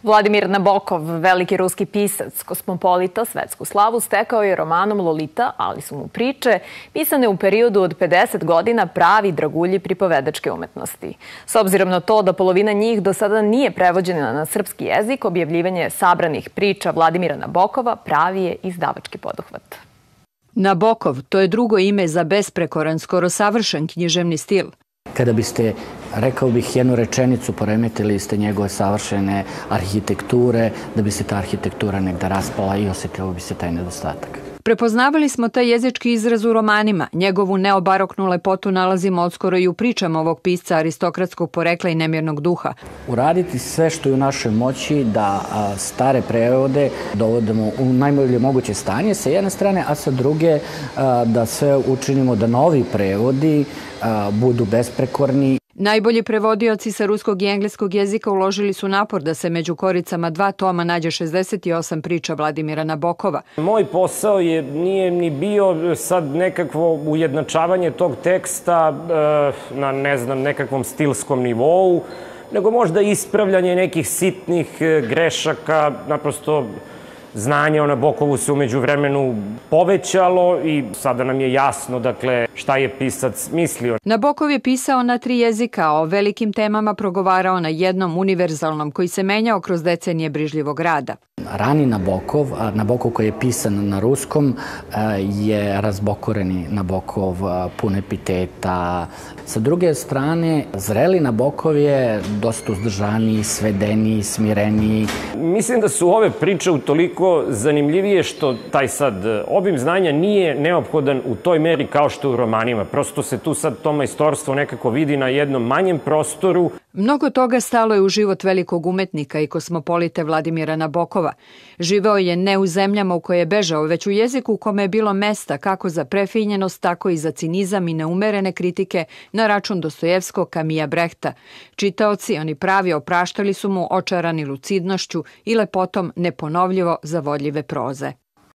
Vladimir Nabokov, veliki ruski pisac, kosmopolita, svetsku slavu stekao je romanom Lolita, ali su mu priče, pisane u periodu od 50 godina, pravi dragulji pripovedačke umetnosti. S obzirom na to da polovina njih do sada nije prevođena na srpski jezik, objavljivanje sabranih priča Vladimira Nabokova pravi je izdavački poduhvat. Nabokov, to je drugo ime za besprekoran, skoro savršen književni stil. Kada biste, rekao bih, jednu rečenicu, poremetili ste njegove savršene arhitekture, da bi se ta arhitektura negde raspala i osjetilo bi se taj nedostatak. Prepoznavali smo taj jezički izraz u romanima. Njegovu neobaroknu lepotu nalazimo odskoro i u pričama ovog pisca aristokratskog porekla i nemirnog duha. Uraditi sve što je u našoj moći da stare prevode dovodimo u najbolje moguće stanje sa jedne strane, a sa druge da sve učinimo da novi prevodi budu besprekorni. Najbolji prevodioci sa ruskog i engleskog jezika uložili su napor da se među koricama 2 toma nađe 68 priča Vladimira Nabokova. Moj posao nije ni bio sad nekakvo ujednačavanje tog teksta na, nekakvom stilskom nivou, nego možda ispravljanje nekih sitnih grešaka, naprosto znanje o Nabokovu se umeđu vremenu povećalo i sada nam je jasno, dakle, šta je pisac mislio. Nabokov je pisao na 3 jezika, a o velikim temama progovarao na jednom univerzalnom koji se menjao kroz decenije brižljivog rada. Rani Nabokov, Nabokov koji je pisan na ruskom, je razbokoreni Nabokov, pun epiteta. Sa druge strane, zreli Nabokov je dosta uzdržaniji, svedeniji, smireniji. Mislim da su ove priče utoliko zanimljivije što taj sad obim znanja nije neophodan u toj meri kao što u romanima. Prosto se tu sad to majstorstvo nekako vidi na jednom manjem prostoru. Mnogo toga stalo je u život velikog umetnika i kosmopolite Vladimira Nabokova. Živeo je ne u zemljama u koje je bežao, već u jeziku u kome je bilo mesta kako za prefinjenost, tako i za cinizam i neumerene kritike na račun Dostojevskog, Kamija Brehta. Čitaoci, oni pravi, opraštali su mu očarani lucidnošću i lepotom neponovljivo zavodljive proze.